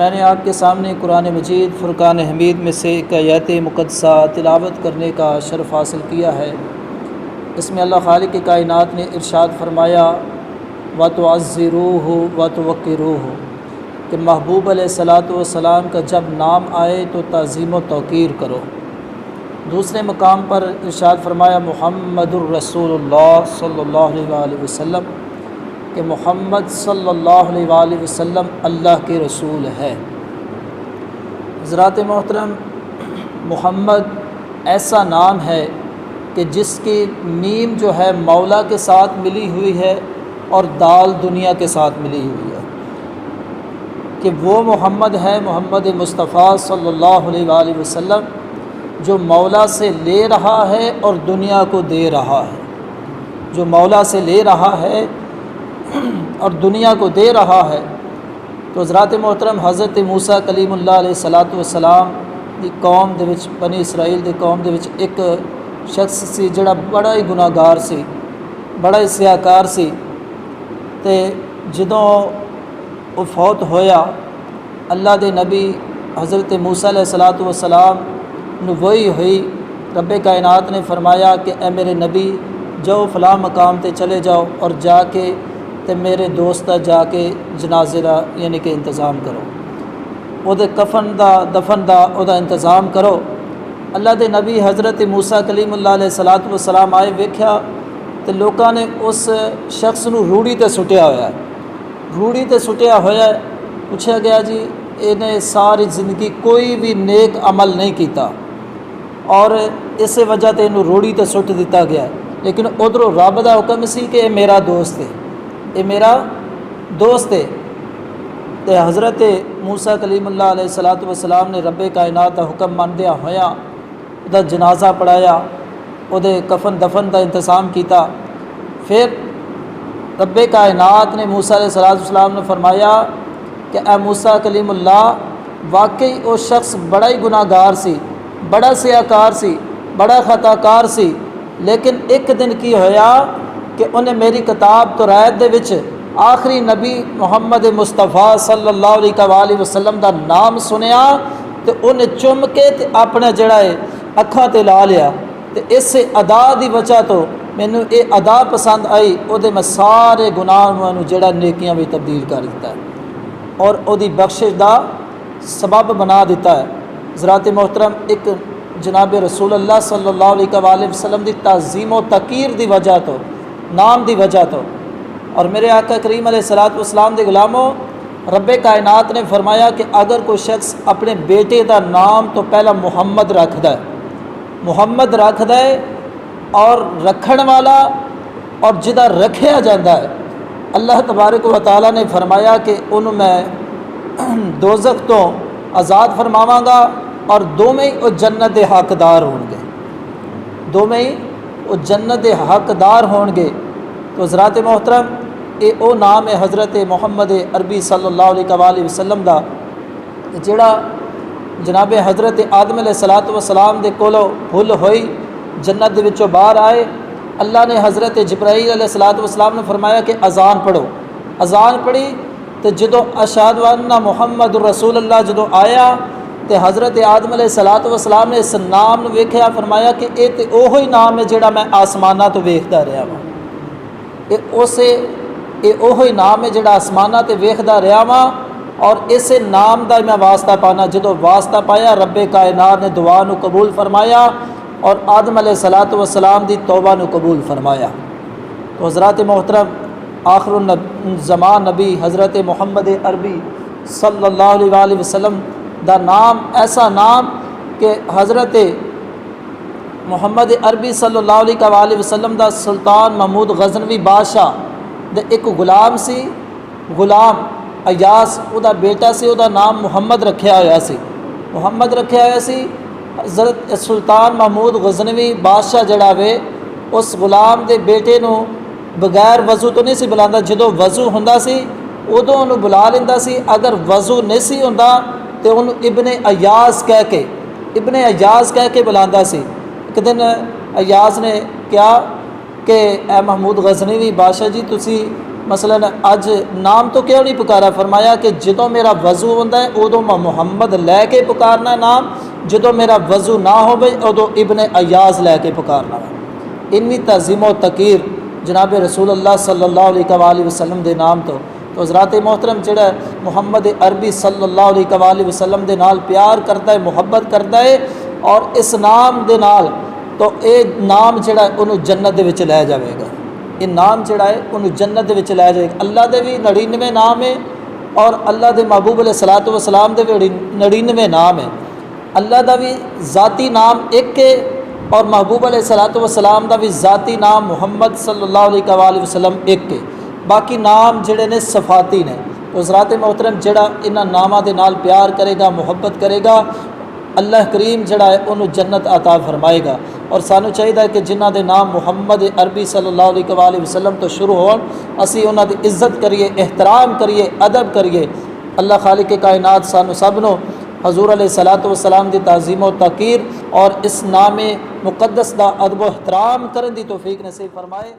मैंने आपके सामने कुरान मजीद फ़ुरक़ान हमीद में से एक आयत मुक़द्दसा तिलावत करने का शर्फ़ हासिल किया है। इसमें अल्लाह खालिक़ कायनात ने इरशाद फरमाया व तुअज़्ज़िरूहु व तुवक्किरूहु कि महबूब अलैहिस्सलातु वस्सलाम का जब नाम आए तो ताज़ीम व तौक़ीर करो। दूसरे मकाम पर इरशाद फरमाया मुहम्मदुर रसूलुल्लाह सल्लल्लाहु अलैहि वसल्लम कि मोहम्मद सल्लल्लाहु अलैहि वसल्लम अल्लाह के रसूल है। हज़रात मोहतरम, मोहम्मद ऐसा नाम है कि जिसकी मीम जो है मौला के साथ मिली हुई है और दाल दुनिया के साथ मिली हुई है कि वो मोहम्मद है, मोहम्मद मुस्तफ़ा सल्लल्लाहु अलैहि वसल्लम जो मौला से ले रहा है और दुनिया को दे रहा है, जो मौला से ले रहा है और दुनिया को दे रहा है। तो हज़रात मोहतरम हज़रत मूसा कलीमुल्लाह अलैहिस्सलातु वस्सलाम दी कौम दे विच, बनी इसराइल दी कौम दे विच एक शख्स सी जिहड़ा बड़ा ही गुनाहगार सी, बड़ा ही सियाकार सी। ते जदों वो फौत होया, अल्लाह दे नबी हज़रत मूसा अलैहिस्सलातु वस्सलाम नूं वही हुई। रब्बे कायनात ने फरमाया कि ए मेरे नबी, जाओ फ़लाँ मकाम ते चले जाओ और जाके ते मेरे दोस्त जाके जनाजे दा यानी कि इंतज़ाम करो, उहदे कफन दा दफन दा उहदा इंतज़ाम करो। अल्लाह दे नबी हज़रत मूसा कलीमुल्लाह अलैहिस्सलातु वस्सलाम आए, वेख्या तो लोगों ने उस शख्स नूं रूढ़ी ते सुटिया होया, रूढ़ी ते सुटिया होया। पूछा गया जी इन्हें सारी ज़िंदगी कोई भी नेक अमल नहीं किया और इस वजह ते इन्हूं रूढ़ी ते सुट दिता गया। लेकिन उधरों रब दा हुक्म सी कि मेरा दोस्त है, ये मेरा दोस्त है। तो हज़रत मूसा कलीमुल्लाह अलैहिस्सलातु वस्सलाम ने रब्बे कायनात का हुक्म मानदिया होया उहदा जनाजा पढ़ाया, उहदे कफन दफन का इंतज़ाम किया। फिर रब्बे कायनात ने मूसा अलैहिस्सलातु वस्सलाम ने फरमाया कि ए मूसा कलीमुल्लाह, वाकई वो शख्स बड़ा ही गुनाहगार सी, बड़ा सियाकार सी, बड़ा खताकार सी। लेकिन एक दिन की होया कि उन्हें मेरी किताब तौरात दे विच आखिरी नबी मुहम्मद मुस्तफ़ा सल्लल्लाहु अलैहि वसल्लम का नाम सुनिया तो उन्हें चुम के ते अपना जड़ा है अखां ते ला लिया। तो इस अदा की वजह तो मैनू ये अदा पसंद आई, उहदे मैं सारे गुनाहों जड़ा नेकियां भी तब्दील कर दिता है और उहदी बख्शिश का सबब बना दिता है। हज़रात मोहतरम, एक जनाब रसूलुल्लाह सल्लल्लाहु अलैहि वसल्लम की ताज़ीम व तकीर की वजह तो, नाम की वजह तो, और मेरे आका करीम अलैहिस्सलातु वस्सलाम के गुलामों, रब्बे कायनात ने फरमाया कि अगर कोई शख्स अपने बेटे का नाम तो पहला मुहम्मद रखदा है, मुहम्मद रखदा है और रखण वाला और जिदा रखिया जाता है, अल्लाह तबारक व तआला ने फरमाया कि उन्होंने मैं दोज़ख तो आज़ाद फरमावांगा और दोवें ही वो जन्नत के हकदार होंगे, दोवें ही वो जन्नत के हकदार होंगे। तो हज़रात मोहतरम, ये वो नाम है हज़रत मुहम्मद अरबी सल्लल्लाहु अलैहि वसल्लम का, जिहड़ा जनाब हज़रत आदम अलैहिस्सलातु वस्सलाम दे कोलों भुल होई, जन्नत दे विचों बाहर आए। अल्लाह ने हज़रत जिब्राईल अलैहिस्सलातु वस्सलाम ने फरमाया कि अज़ान पढ़ो। अज़ान पढ़ी तो जदों अशहदु अन्ना मुहम्मद रसूलुल्लाह जदों आया तो हज़रत आदम अलैहिस्सलातु वस्सलाम ने इस नाम नूं वेख्या, फरमाया कि ये तो ओहो ही नाम है जिहड़ा मैं आसमानां तो वेखदा रहा वां, ये ओहो ही नाम है जिहड़ा आसमानां ते वेखदा रहा वां और इस नाम का मैं वास्ता पाना। जदों वास्ता पाया, रब्बे कायनात ने दुआ नूं कबूल फरमाया और आदम अलैहिस्सलातु वस्सलाम दी तौबा नूं कबूल फरमाया। तो हज़रात मोहतरम, आखिरुल ज़मान नबी हज़रत मुहम्मद अरबी सल्लल्लाहु अलैहि वसल्लम दा नाम ऐसा नाम कि हज़रत मुहम्मद अरबी सल्लल्लाहु अलैहि वसल्लम दा सुल्तान महमूद गज़नवी बादशाह दे एक गुलाम सी, गुलाम अयास उहदा बेटा सी, उहदा नाम मुहम्मद रखिया होया सी, मुहम्मद रखिया होया सी। हज़रत सुल्तान महमूद गज़नवी बादशाह जड़ा वे उस गुलाम दे बेटे नूं बगैर वज़ू तो नहीं सी बुलांदा, जदों वज़ू हुंदा सी उदों उन्हूं बुला लैंदा सी, अगर वज़ू नहीं सी हुंदा तो उन्होंने इब्ने अयास कह के, इब्ने अयास कह के बुलांदा सी। एक दिन अयास ने कहा कि ए महमूद गज़नवी बादशाह जी, तुसी मसलन अज नाम तो क्यों नहीं पुकारा, फरमाया कि जो मेरा वज़ू होंदा है उदों मैं मुहम्मद लैके पुकारना नाम, जो मेरा वज़ू ना हो उदों इब्ने अयाज़ लैके पुकारना। इन्नी तज़ीम तकीर जनाब रसूलुल्लाह सल्लल्लाहु अलैहि वसल्लम दे नाम तो हज़रात मोहतरम जिहड़ा मुहम्मद अरबी सल्लल्लाहु अलैहि वसल्लम दे नाल प्यार करता है, मुहब्बत करता है, और इस नाम दे नाल तो ये नाम जिहड़ा उन्होंने जन्नत दे विच लै जाएगा। ये नाम जिहड़ा है उन्होंने जन्नत दे विच लै जाएगा। अल्लाह दे भी 99 नाम है और अल्लाह दे महबूब अलैहिस्सलातु वस्सलाम दे भी 99 नाम है। अल्लाह दा भी ज़ाती नाम एक है और महबूब अलैहिस्सलातु वस्सलाम दा भी ज़ाती नाम मुहम्मद सल्लल्लाहु अलैहि वसल्लम एक है। बाकी नाम जिहड़े ने सफ़ाती ने। तो हज़रात मोहतरम जिहड़ा इन्हां नामां दे नाल प्यार करेगा, मुहब्बत करेगा, अल्लाह करीम जिहड़ा है उन्होंने जन्नत अता फरमाएगा। और सानू चाहिए कि जिन्हां दे नाम मुहम्मद अरबी सल्लल्लाहु अलैहि वसल्लम तो शुरू होन, असी उन्हां दी इज़्ज़त करिए, एहतराम करिए, अदब करिए। अल्लाह खालिक कायनात सानू सबनों हजूर अलैहिस्सलातु वस्सलाम दी ताज़ीम व तकीर और इस नाम मुक़द्दस दा अदब व एहतराम करन दी तौफीक नसीब फरमाए।